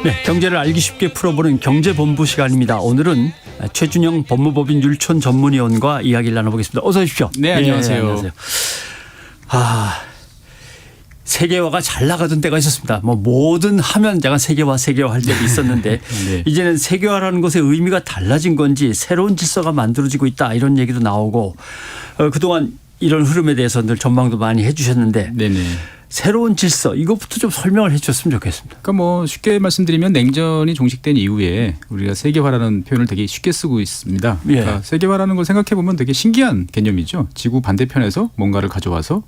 네, 경제를 알기 쉽게 풀어보는 경제본부 시간입니다. 오늘은 최준영 법무법인 율촌 전문위원과 이야기를 나눠보겠습니다. 어서 오십시오. 네, 안녕하세요. 네, 안녕하세요. 세계화가 잘 나가던 때가 있었습니다. 뭐든 하면 제가 세계화 할 때도 있었는데 네. 이제는 세계화라는 것의 의미가 달라진 건지 새로운 질서가 만들어지고 있다 이런 얘기도 나오고 그동안 이런 흐름에 대해서 늘 전망도 많이 해 주셨는데 네네. 새로운 질서 이것부터 좀 설명을 해 주셨으면 좋겠습니다. 그러니까 쉽게 말씀드리면 냉전이 종식된 이후에 우리가 세계화라는 표현을 되게 쉽게 쓰고 있습니다. 그러니까 세계화라는 걸 생각해 보면 되게 신기한 개념이죠. 지구 반대편에서 뭔가를 가져와서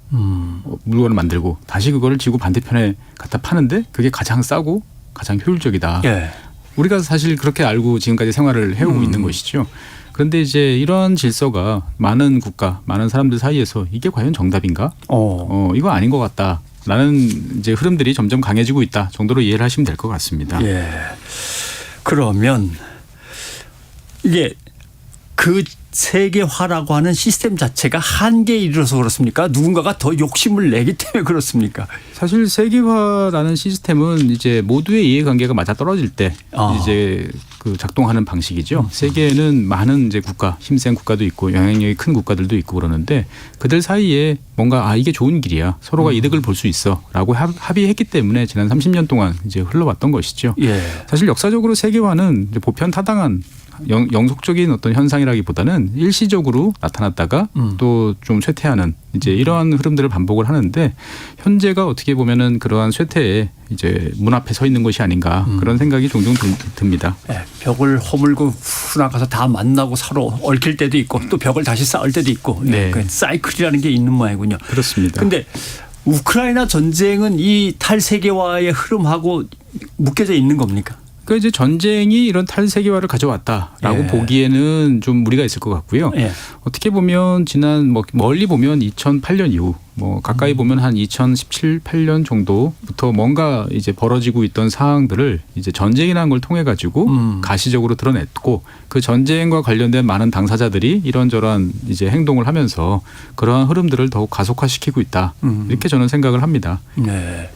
물건을 만들고 다시 그거를 지구 반대편에 갖다 파는데 그게 가장 싸고 가장 효율적이다. 예. 우리가 사실 그렇게 알고 지금까지 생활을 해오고 있는 것이죠. 그런데 이제 이러한 질서가 많은 국가, 많은 사람들 사이에서 이게 과연 정답인가? 이거 아닌 것 같다. 라는 이제 흐름들이 점점 강해지고 있다 정도로 이해를 하시면 될 것 같습니다. 예. 그러면 이게 그 세계화라고 하는 시스템 자체가 한계에 이르러서 그렇습니까? 누군가가 더 욕심을 내기 때문에 그렇습니까? 사실 세계화라는 시스템은 이제 모두의 이해관계가 맞아 떨어질 때 이제 그 작동하는 방식이죠. 세계에는 많은 이제 국가, 힘센 국가도 있고 영향력이 큰 국가들도 있고 그러는데 그들 사이에 뭔가 이게 좋은 길이야. 서로가 이득을 볼 수 있어라고 합의했기 때문에 지난 30년 동안 이제 흘러왔던 것이죠. 예. 사실 역사적으로 세계화는 이제 보편타당한 영속적인 어떤 현상이라기보다는 일시적으로 나타났다가 또 좀 쇠퇴하는 이제 이러한 흐름들을 반복을 하는데 현재가 어떻게 보면은 그러한 쇠퇴에 이제 문 앞에 서 있는 것이 아닌가 그런 생각이 종종 듭니다. 네, 벽을 허물고 나가서 다 만나고 서로 얽힐 때도 있고 또 벽을 다시 쌓을 때도 있고 네. 그 사이클이라는 게 있는 모양이군요. 그렇습니다. 그런데 우크라이나 전쟁은 이 탈세계화의 흐름하고 묶여져 있는 겁니까? 그러니까 이제 전쟁이 이런 탈세계화를 가져왔다라고 보기에는 좀 무리가 있을 것 같고요. 어떻게 보면 지난 멀리 보면 2008년 이후 가까이 보면 한 2017, 8년 정도부터 뭔가 이제 벌어지고 있던 사항들을 이제 전쟁이라는 걸 통해 가지고 가시적으로 드러냈고 그 전쟁과 관련된 많은 당사자들이 이런저런 이제 행동을 하면서 그러한 흐름들을 더욱 가속화시키고 있다. 이렇게 저는 생각을 합니다. 네.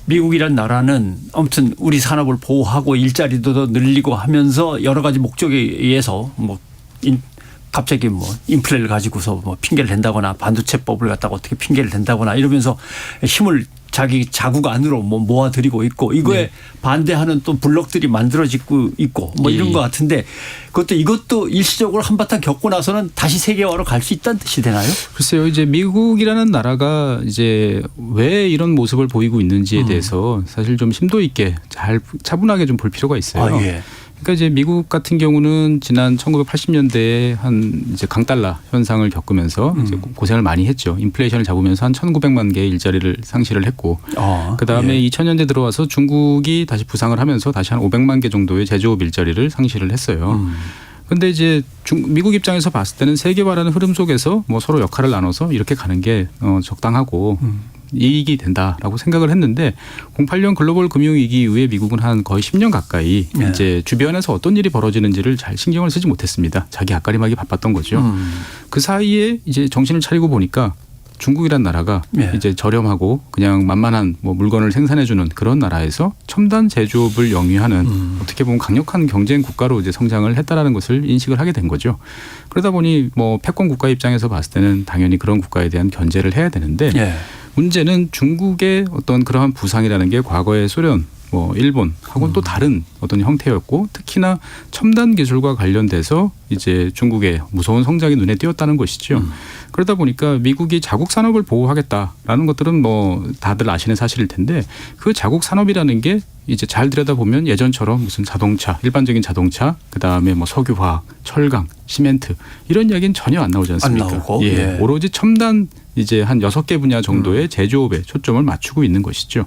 미국이란 나라는 아무튼 우리 산업을 보호하고 일자리도 더 늘리고 하면서 여러 가지 목적에 의해서 갑자기 인플레를 가지고서 핑계를 댄다거나 반도체법을 갖다가 어떻게 핑계를 댄다거나 이러면서 힘을 자기 자국 안으로 모아들이고 있고 이거에 반대하는 또 블록들이 만들어지고 있고 이런 것 같은데 이것도 일시적으로 한바탕 겪고 나서는 다시 세계화로 갈 수 있다는 뜻이 되나요? 글쎄요. 이제 미국이라는 나라가 이제 왜 이런 모습을 보이고 있는지에 대해서 사실 좀 심도 있게 잘 차분하게 좀 볼 필요가 있어요. 그러니까 이제 미국 같은 경우는 지난 1980년대에 한 이제 강달러 현상을 겪으면서 이제 고생을 많이 했죠. 인플레이션을 잡으면서 한 1,900만 개의 일자리를 상실을 했고, 그 다음에 2000년대 들어와서 중국이 다시 부상을 하면서 다시 한 500만 개 정도의 제조업 일자리를 상실을 했어요. 근데 이제 미국 입장에서 봤을 때는 세계화라는 흐름 속에서 서로 역할을 나눠서 이렇게 가는 게 적당하고 이익이 된다라고 생각을 했는데 08년 글로벌 금융위기 이후에 미국은 한 거의 10년 가까이 이제 주변에서 어떤 일이 벌어지는지를 잘 신경을 쓰지 못했습니다. 자기 앞가림하기 바빴던 거죠. 그 사이에 이제 정신을 차리고 보니까 중국이란 나라가 이제 저렴하고 그냥 만만한 물건을 생산해주는 그런 나라에서 첨단 제조업을 영위하는 어떻게 보면 강력한 경쟁 국가로 이제 성장을 했다라는 것을 인식을 하게 된 거죠. 그러다 보니 패권 국가 입장에서 봤을 때는 당연히 그런 국가에 대한 견제를 해야 되는데 문제는 중국의 어떤 그러한 부상이라는 게 과거의 소련 일본하고는 또 다른 어떤 형태였고 특히나 첨단 기술과 관련돼서 이제 중국의 무서운 성장이 눈에 띄었다는 것이죠. 그러다 보니까 미국이 자국 산업을 보호하겠다라는 것들은 다들 아시는 사실일 텐데 그 자국 산업이라는 게 이제 잘 들여다보면 예전처럼 무슨 자동차, 일반적인 자동차, 그다음에 석유화학, 철강, 시멘트 이런 이야기는 전혀 안 나오지 않습니까? 안 나오고. 오로지 첨단 이제 한 6개 분야 정도의 제조업에 초점을 맞추고 있는 것이죠.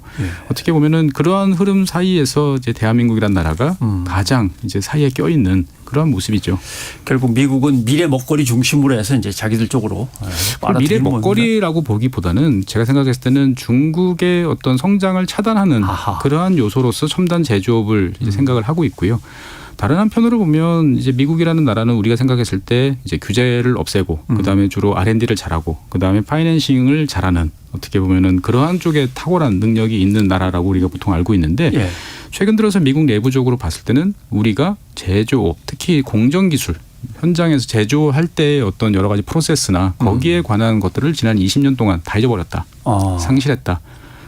어떻게 보면은 그러한 흐름 사이에서 이제 대한민국이란 나라가 가장 이제 사이에 껴있는 그러한 모습이죠. 결국 미국은 미래 먹거리 중심으로 해서 이제 자기들 쪽으로 미래 먹거리라고 보기보다는 제가 생각했을 때는 중국의 어떤 성장을 차단하는 그러한 요소로서 첨단 제조업을 이제 생각을 하고 있고요. 다른 한편으로 보면 이제 미국이라는 나라는 우리가 생각했을 때 이제 규제를 없애고 그다음에 주로 R&D를 잘하고 그다음에 파이낸싱을 잘하는 어떻게 보면은 그러한 쪽에 탁월한 능력이 있는 나라라고 우리가 보통 알고 있는데 최근 들어서 미국 내부적으로 봤을 때는 우리가 제조업, 특히 공정기술 현장에서 제조할 때의 어떤 여러 가지 프로세스나 거기에 관한 것들을 지난 20년 동안 다 잊어버렸다. 상실했다.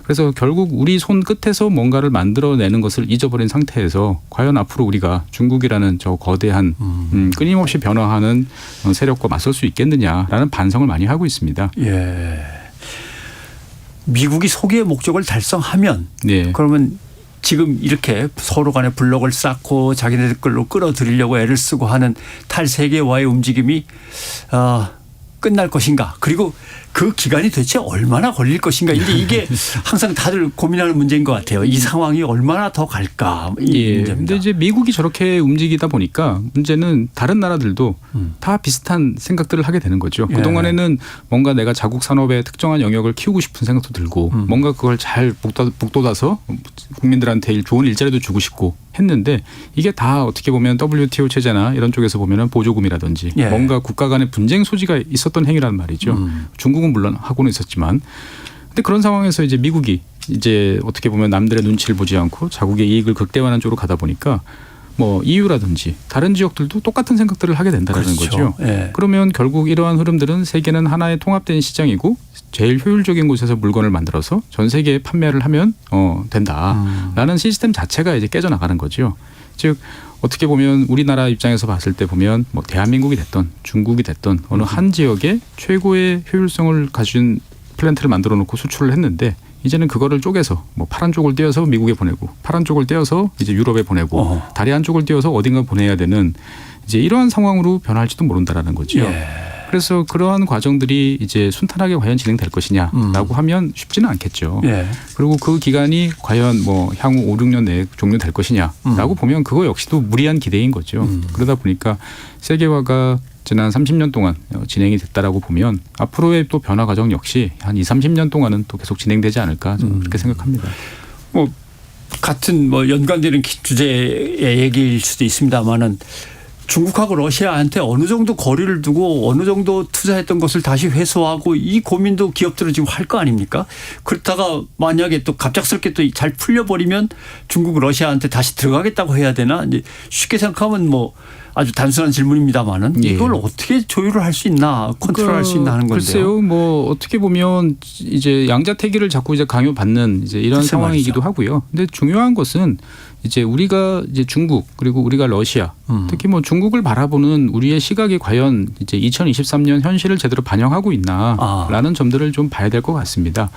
그래서 결국 우리 손 끝에서 뭔가를 만들어내는 것을 잊어버린 상태에서 과연 앞으로 우리가 중국이라는 저 거대한 끊임없이 변화하는 세력과 맞설 수 있겠느냐라는 반성을 많이 하고 있습니다. 예. 미국이 소기의 목적을 달성하면 네. 그러면 지금 이렇게 서로 간에 블록을 쌓고 자기네들 걸로 끌어들이려고 애를 쓰고 하는 탈세계화의 움직임이 끝날 것인가. 그리고 그 기간이 도대체 얼마나 걸릴 것인가. 이게 항상 다들 고민하는 문제인 것 같아요. 이 상황이 얼마나 더 갈까. 이 문제입니다. 근데 이제 미국이 저렇게 움직이다 보니까 문제는 다른 나라들도 다 비슷한 생각들을 하게 되는 거죠. 예. 그동안에는 뭔가 내가 자국 산업의 특정한 영역을 키우고 싶은 생각도 들고 뭔가 그걸 잘 북돋아서 국민들한테 좋은 일자리도 주고 싶고 했는데 이게 다 어떻게 보면 WTO 체제나 이런 쪽에서 보면은 보조금이라든지 예. 뭔가 국가 간의 분쟁 소지가 있었던 행위란 말이죠. 중국은 물론 하고는 있었지만 근데 그런 상황에서 이제 미국이 이제 어떻게 보면 남들의 눈치를 보지 않고 자국의 이익을 극대화하는 쪽으로 가다 보니까 뭐 EU라든지 다른 지역들도 똑같은 생각들을 하게 된다는 그렇죠. 거죠. 예. 그러면 결국 이러한 흐름들은 세계는 하나의 통합된 시장이고 제일 효율적인 곳에서 물건을 만들어서 전 세계에 판매를 하면 된다라는 시스템 자체가 이제 깨져나가는 거죠. 즉 어떻게 보면 우리나라 입장에서 봤을 때 보면 뭐 대한민국이 됐던 중국이 됐던 어느 한 지역에 최고의 효율성을 가진 플랜트를 만들어 놓고 수출을 했는데 이제는 그거를 쪼개서 뭐 파란 쪽을 떼어서 미국에 보내고 파란 쪽을 떼어서 이제 유럽에 보내고 다리 한쪽을 떼어서 어딘가 보내야 되는 이제 이러한 상황으로 변할지도 모른다라는 거죠. 예. 그래서 그러한 과정들이 이제 순탄하게 과연 진행될 것이냐라고 하면 쉽지는 않겠죠. 예. 그리고 그 기간이 과연 뭐 향후 5, 6년 내에 종료될 것이냐라고 보면 그거 역시도 무리한 기대인 거죠. 그러다 보니까 세계화가 지난 30년 동안 진행이 됐다라고 보면 앞으로의 또 변화 과정 역시 한 2, 30년 동안은 또 계속 진행되지 않을까 저는 그렇게 생각합니다. 뭐 같은 뭐 연관되는 주제의 얘기일 수도 있습니다만은 중국하고 러시아한테 어느 정도 거리를 두고 어느 정도 투자했던 것을 다시 회수하고 이 고민도 기업들은 지금 할 거 아닙니까? 그렇다가 만약에 또 갑작스럽게 또 잘 풀려버리면 중국 러시아한테 다시 들어가겠다고 해야 되나? 이제 쉽게 생각하면 뭐 아주 단순한 질문입니다만은 이걸 어떻게 조율을 할 수 있나 컨트롤할 수 있나 하는 건데요. 글쎄요. 뭐 어떻게 보면 이제 양자택일을 자꾸 이제 강요받는 이제 이런 상황이기도 하고요. 근데 중요한 것은 이제 우리가 이제 중국 그리고 우리가 러시아 특히 뭐 중국을 바라보는 우리의 시각이 과연 이제 2023년 현실을 제대로 반영하고 있나라는 점들을 좀 봐야 될 것 같습니다.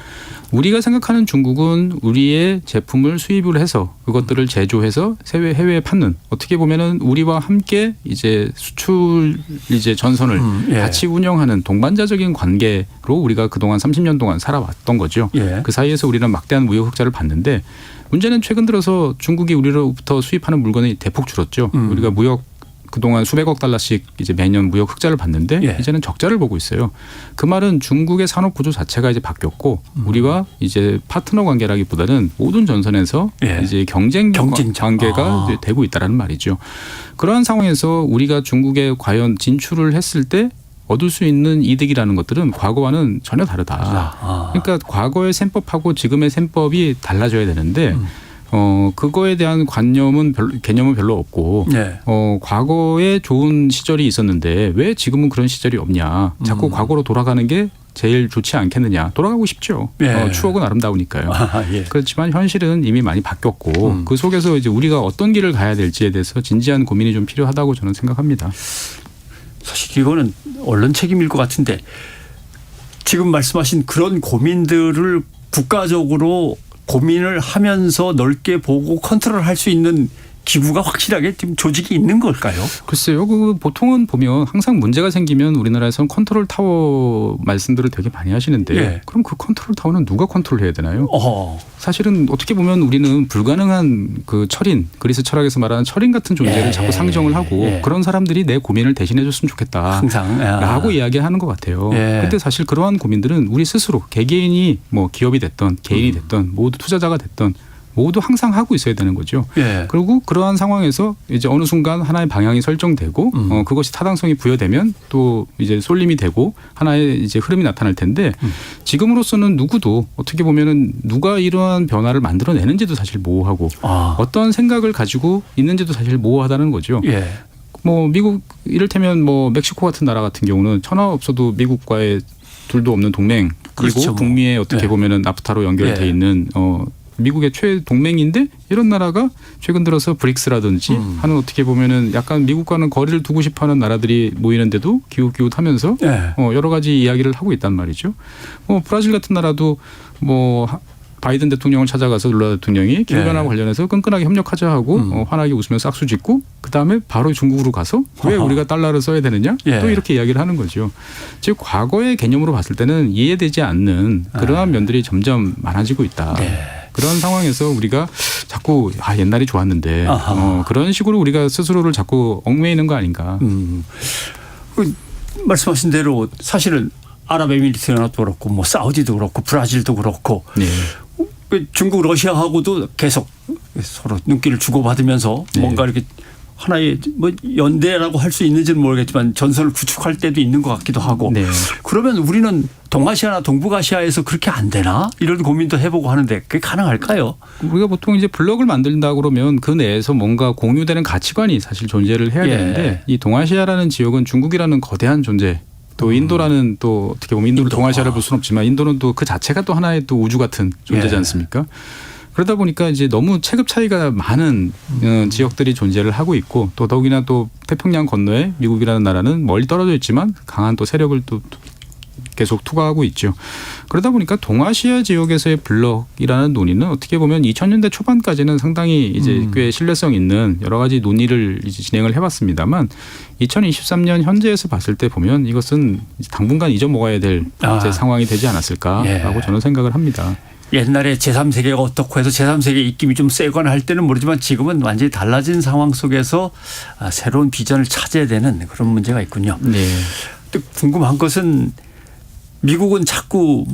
우리가 생각하는 중국은 우리의 제품을 수입을 해서 그것들을 제조해서 해외에 파는 어떻게 보면은 우리와 함께 이제 수출 이제 전선을 같이 운영하는 동반자적인 관계로 우리가 그동안 30년 동안 살아왔던 거죠. 그 사이에서 우리는 막대한 무역 흑자를 봤는데 문제는 최근 들어서 중국이 우리로부터 수입하는 물건이 대폭 줄었죠. 우리가 무역 그동안 수백억 달러씩 이제 매년 무역 흑자를 봤는데 이제는 적자를 보고 있어요. 그 말은 중국의 산업 구조 자체가 이제 바뀌었고 우리와 이제 파트너 관계라기보다는 모든 전선에서 이제 경쟁 관계가 이제 되고 있다라는 말이죠. 그러한 상황에서 우리가 중국에 과연 진출을 했을 때 얻을 수 있는 이득이라는 것들은 과거와는 전혀 다르다. 그러니까 과거의 셈법하고 지금의 셈법이 달라져야 되는데 그거에 대한 개념은 별로 없고 과거에 좋은 시절이 있었는데 왜 지금은 그런 시절이 없냐. 자꾸 과거로 돌아가는 게 제일 좋지 않겠느냐. 돌아가고 싶죠. 추억은 아름다우니까요. 그렇지만 현실은 이미 많이 바뀌었고 그 속에서 이제 우리가 어떤 길을 가야 될지에 대해서 진지한 고민이 좀 필요하다고 저는 생각합니다. 사실 이거는 언론 책임일 것 같은데 지금 말씀하신 그런 고민들을 국가적으로 고민을 하면서 넓게 보고 컨트롤할 수 있는 기구가 확실하게 지금 조직이 있는 걸까요? 글쎄요. 그 보통은 보면 항상 문제가 생기면 우리나라에서는 컨트롤 타워 말씀들을 되게 많이 하시는데 그럼 그 컨트롤 타워는 누가 컨트롤해야 되나요? 사실은 어떻게 보면 우리는 불가능한 그 철인, 그리스 철학에서 말하는 철인 같은 존재를 자꾸 상정을 하고 그런 사람들이 내 고민을 대신해 줬으면 좋겠다. 항상 라고 이야기하는 것 같아요. 그런데 사실 그러한 고민들은 우리 스스로 개개인이 뭐 기업이 됐던 개인이 됐던 모두 투자자가 됐던 모두 항상 하고 있어야 되는 거죠. 예. 그리고 그러한 상황에서 이제 어느 순간 하나의 방향이 설정되고 그것이 타당성이 부여되면 또 이제 쏠림이 되고 하나의 이제 흐름이 나타날 텐데 지금으로서는 누구도 어떻게 보면은 누가 이러한 변화를 만들어내는지도 사실 모호하고 어떤 생각을 가지고 있는지도 사실 모호하다는 거죠. 예. 뭐 미국 이를테면 뭐 멕시코 같은 나라 같은 경우는 천하 없어도 미국과의 둘도 없는 동맹 그리고 그렇죠, 뭐. 북미에 어떻게 예. 보면은 나프타로 연결돼 예. 있는 미국의 최동맹인데 이런 나라가 최근 들어서 브릭스라든지 하는 어떻게 보면은 약간 미국과는 거리를 두고 싶어하는 나라들이 모이는데도 기웃기웃하면서 예. 여러 가지 이야기를 하고 있단 말이죠. 브라질 같은 나라도 뭐 바이든 대통령을 찾아가서 룰라 대통령이 기후변화 관련해서 끈끈하게 협력하자 하고 환하게 웃으면서 악수 짓고 그다음에 바로 중국으로 가서 왜 우리가 달러를 써야 되느냐 예. 또 이렇게 이야기를 하는 거죠. 즉 과거의 개념으로 봤을 때는 이해되지 않는 그러한 면들이 점점 많아지고 있다. 네. 그런 상황에서 우리가 자꾸 옛날이 좋았는데 그런 식으로 우리가 스스로를 자꾸 얽매이는 거 아닌가. 말씀하신 대로 사실은 아랍에미리트도 그렇고 뭐 사우디도 그렇고 브라질도 그렇고 네. 중국 러시아하고도 계속 서로 눈길을 주고받으면서 네. 뭔가 이렇게 하나의 뭐 연대라고 할 수 있는지는 모르겠지만 전선을 구축할 때도 있는 것 같기도 하고 네. 그러면 우리는 동아시아나 동북아시아에서 그렇게 안 되나 이런 고민도 해보고 하는데 그게 가능할까요? 우리가 보통 이제 블록을 만든다 그러면 그 내에서 뭔가 공유되는 가치관이 사실 존재를 해야 예. 되는데 이 동아시아라는 지역은 중국이라는 거대한 존재 또 인도라는 또 어떻게 보면 인도를 동아시아를 볼 수는 없지만 인도는 또 그 자체가 또 하나의 또 우주 같은 존재지 예. 않습니까? 그러다 보니까 이제 너무 체급 차이가 많은 지역들이 존재를 하고 있고 또 더욱이나 또 태평양 건너에 미국이라는 나라는 멀리 떨어져 있지만 강한 또 세력을 또 계속 투과하고 있죠. 그러다 보니까 동아시아 지역에서의 블록이라는 논의는 어떻게 보면 2000년대 초반까지는 상당히 이제 꽤 신뢰성 있는 여러 가지 논의를 이제 진행을 해봤습니다만 2023년 현재에서 봤을 때 보면 이것은 당분간 잊어먹어야 될 이제 상황이 되지 않았을까라고 예. 저는 생각을 합니다. 옛날에 제3세계가 어떻고 해서 제3세계 입김이 좀 세거나 할 때는 모르지만 지금은 완전히 달라진 상황 속에서 새로운 비전을 찾아야 되는 그런 문제가 있군요. 네. 또 궁금한 것은 미국은 자꾸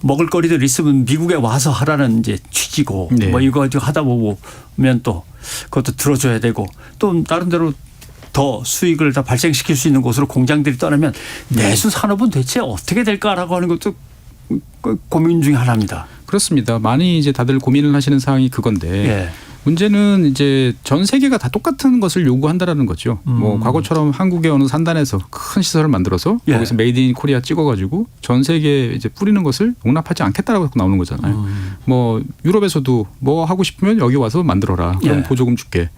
먹을거리들 있으면 미국에 와서 하라는 이제 취지고 네. 뭐 이거 하다 보면 또 그것도 들어줘야 되고 또 나름대로 더 수익을 다 발생시킬 수 있는 곳으로 공장들이 떠나면 내수 산업은 대체 어떻게 될까라고 하는 것도 고민 중에 하나입니다. 그렇습니다. 많이 이제 다들 고민을 하시는 사항이 그건데 예. 문제는 이제 전 세계가 다 똑같은 것을 요구한다라는 거죠. 뭐 과거처럼 한국의 어느 산단에서 큰 시설을 만들어서 예. 거기서 메이드 인 코리아 찍어가지고 전 세계에 이제 뿌리는 것을 용납하지 않겠다라고 나오는 거잖아요. 뭐 유럽에서도 뭐 하고 싶으면 여기 와서 만들어라. 그럼 예. 보조금 줄게.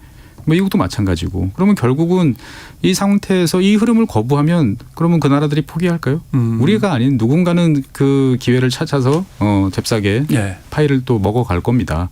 뭐 미국도 마찬가지고. 그러면 결국은 이 상태에서 이 흐름을 거부하면 그러면 그 나라들이 포기할까요? 우리가 아닌 누군가는 그 기회를 찾아서 잽싸게 예. 파일을 또 먹어갈 겁니다.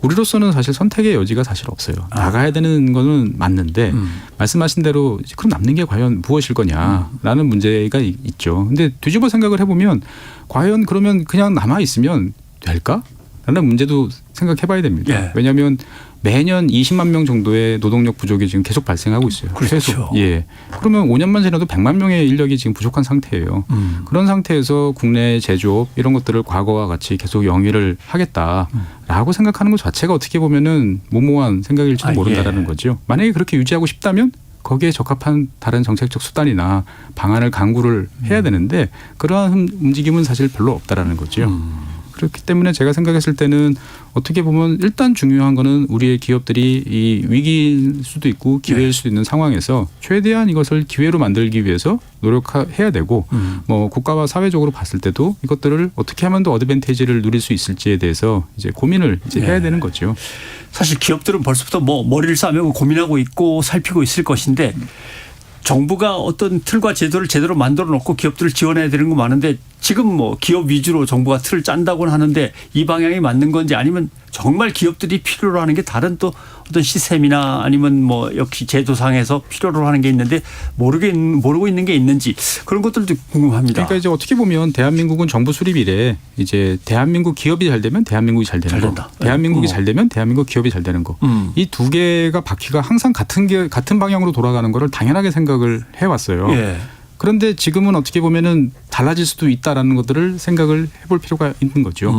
우리로서는 사실 선택의 여지가 사실 없어요. 나가야 되는 거는 맞는데 말씀하신 대로 그럼 남는 게 과연 무엇일 거냐라는 문제가 있죠. 근데 뒤집어 생각을 해보면 과연 그러면 그냥 남아 있으면 될까? 라는 문제도 생각해 봐야 됩니다. 예. 왜냐하면 매년 20만 명 정도의 노동력 부족이 지금 계속 발생하고 있어요. 그렇죠. 계속. 예. 그러면 5년만 지나도 100만 명의 인력이 지금 부족한 상태예요. 그런 상태에서 국내 제조업 이런 것들을 과거와 같이 계속 영위를 하겠다라고 생각하는 것 자체가 어떻게 보면은 무모한 생각일지도 모른다라는 거죠. 만약에 그렇게 유지하고 싶다면 거기에 적합한 다른 정책적 수단이나 방안을 강구를 해야 되는데 그러한 움직임은 사실 별로 없다라는 거죠. 그렇기 때문에 제가 생각했을 때는 어떻게 보면 일단 중요한 거는 우리의 기업들이 이 위기일 수도 있고 기회일 수도 있는 상황에서 최대한 이것을 기회로 만들기 위해서 노력해야 되고 뭐 국가와 사회적으로 봤을 때도 이것들을 어떻게 하면 더 어드밴티지를 누릴 수 있을지에 대해서 이제 고민을 이제 해야 되는 거죠. 사실 기업들은 벌써부터 뭐 머리를 싸매고 고민하고 있고 살피고 있을 것인데 정부가 어떤 틀과 제도를 제대로 만들어 놓고 기업들을 지원해야 되는 거 많은데 지금 뭐 기업 위주로 정부가 틀을 짠다고는 하는데 이 방향이 맞는 건지 아니면 정말 기업들이 필요로 하는 게 다른 또 어떤 시스템이나 아니면 뭐 역시 제도상에서 필요로 하는 게 있는데 모르고 있는 게 있는지 그런 것들도 궁금합니다. 그러니까 이제 어떻게 보면 대한민국은 정부 수립 이래 이제 대한민국 기업이 잘 되면 대한민국이 잘 되는 거, 대한민국이 잘 되면 대한민국 기업이 잘 되는 거. 이 두 개가 바퀴가 항상 같은 방향으로 돌아가는 거를 당연하게 생각을 해왔어요. 예. 그런데 지금은 어떻게 보면은 달라질 수도 있다라는 것들을 생각을 해볼 필요가 있는 거죠.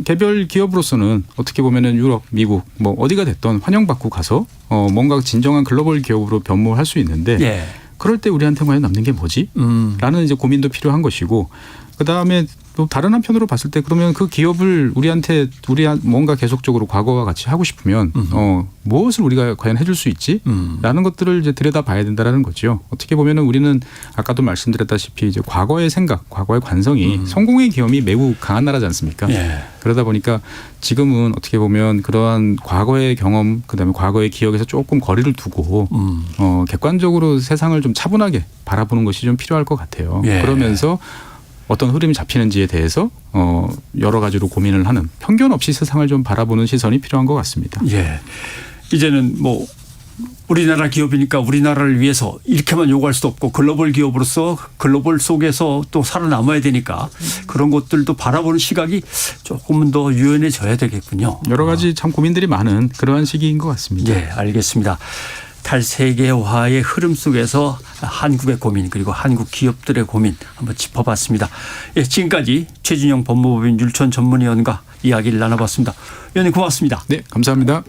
개별 기업으로서는 어떻게 보면은 유럽, 미국 뭐 어디가 됐던 환영받고 가서 뭔가 진정한 글로벌 기업으로 변모할 수 있는데 예. 그럴 때 우리한테 과연 남는 게 뭐지? 라는 이제 고민도 필요한 것이고 그다음에 또 다른 한편으로 봤을 때 그러면 그 기업을 우리한테 뭔가 계속적으로 과거와 같이 하고 싶으면 무엇을 우리가 과연 해줄 수 있지? 라는 것들을 이제 들여다봐야 된다라는 거죠. 어떻게 보면은 우리는 아까도 말씀드렸다시피 이제 과거의 생각, 과거의 관성이 성공의 경험이 매우 강한 나라지 않습니까? 예. 그러다 보니까 지금은 어떻게 보면 그러한 과거의 경험, 그다음에 과거의 기억에서 조금 거리를 두고 객관적으로 세상을 좀 차분하게 바라보는 것이 좀 필요할 것 같아요. 예. 그러면서 어떤 흐름이 잡히는지에 대해서 여러 가지로 고민을 하는 편견 없이 세상을 좀 바라보는 시선이 필요한 것 같습니다. 예. 이제는 뭐 우리나라 기업이니까 우리나라를 위해서 이렇게만 요구할 수도 없고 글로벌 기업으로서 글로벌 속에서 또 살아남아야 되니까 그런 것들도 바라보는 시각이 조금은 더 유연해져야 되겠군요. 여러 가지 참 고민들이 많은 그러한 시기인 것 같습니다. 예, 알겠습니다. 탈세계화의 흐름 속에서 한국의 고민 그리고 한국 기업들의 고민 한번 짚어봤습니다. 예, 지금까지 최진영 법무법인 율촌 전문위원과 이야기를 나눠봤습니다. 위원님 고맙습니다. 네, 감사합니다.